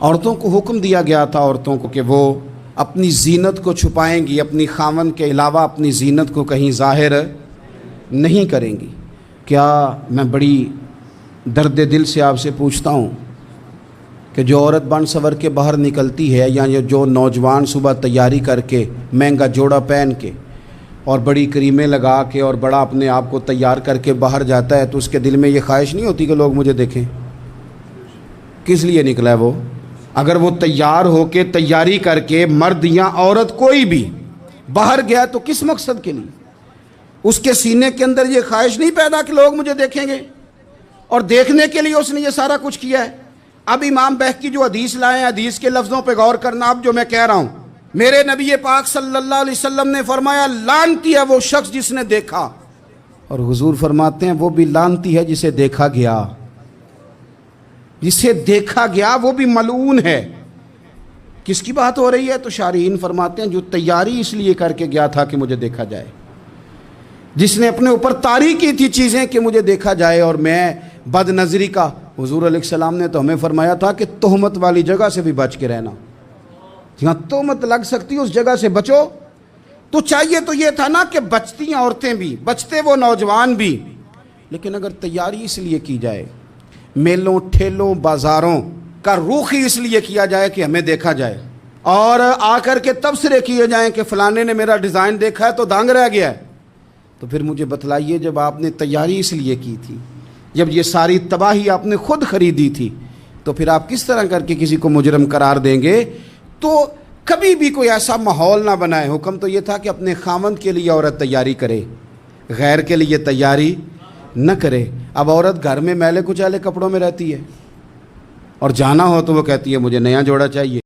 عورتوں کو حکم دیا گیا تھا عورتوں کو کہ وہ اپنی زینت کو چھپائیں گی، اپنی خاوند کے علاوہ اپنی زینت کو کہیں ظاہر نہیں کریں گی۔ کیا میں بڑی درد دل سے آپ سے پوچھتا ہوں کہ جو عورت بن سور کے باہر نکلتی ہے یا جو نوجوان صبح تیاری کر کے مہنگا جوڑا پہن کے اور بڑی کریمیں لگا کے اور بڑا اپنے آپ کو تیار کر کے باہر جاتا ہے، تو اس کے دل میں یہ خواہش نہیں ہوتی کہ لوگ مجھے دیکھیں؟ کس لیے نکلا ہے وہ؟ اگر وہ تیار ہو کے تیاری کر کے مرد یا عورت کوئی بھی باہر گیا تو کس مقصد کے لیے؟ اس کے سینے کے اندر یہ خواہش نہیں پیدا کہ لوگ مجھے دیکھیں گے، اور دیکھنے کے لیے اس نے یہ سارا کچھ کیا ہے۔ اب امام بہقی جو حدیث لائے ہیں، حدیث کے لفظوں پہ غور کرنا۔ اب جو میں کہہ رہا ہوں، میرے نبی پاک صلی اللہ علیہ وسلم نے فرمایا لعنتی ہے وہ شخص جس نے دیکھا، اور حضور فرماتے ہیں وہ بھی لعنتی ہے جسے دیکھا گیا۔ جسے دیکھا گیا وہ بھی ملعون ہے۔ کس کی بات ہو رہی ہے؟ تو شارحین فرماتے ہیں جو تیاری اس لیے کر کے گیا تھا کہ مجھے دیکھا جائے، جس نے اپنے اوپر طاری کی تھی چیزیں کہ مجھے دیکھا جائے اور میں بد نظری کا۔ حضور علیہ السلام نے تو ہمیں فرمایا تھا کہ تہمت والی جگہ سے بھی بچ کے رہنا، جہاں تہمت لگ سکتی اس جگہ سے بچو۔ تو چاہیے تو یہ تھا نا کہ بچتی عورتیں بھی، بچتے وہ نوجوان بھی، لیکن اگر تیاری اس لیے کی جائے، میلوں ٹھیلوں بازاروں کا رخ ہی اس لیے کیا جائے کہ ہمیں دیکھا جائے، اور آ کر کے تبصرے کیے جائیں کہ فلانے نے میرا ڈیزائن دیکھا ہے تو دانگ رہ گیا ہے، تو پھر مجھے بتلائیے جب آپ نے تیاری اس لیے کی تھی، جب یہ ساری تباہی آپ نے خود خریدی تھی، تو پھر آپ کس طرح کر کے کسی کو مجرم قرار دیں گے؟ تو کبھی بھی کوئی ایسا ماحول نہ بنائے۔ حکم تو یہ تھا کہ اپنے خاوند کے لیے عورت تیاری کرے، غیر کے لیے تیاری نہ کرے۔ اب عورت گھر میں میلے کچیلے کپڑوں میں رہتی ہے، اور جانا ہو تو وہ کہتی ہے مجھے نیا جوڑا چاہیے۔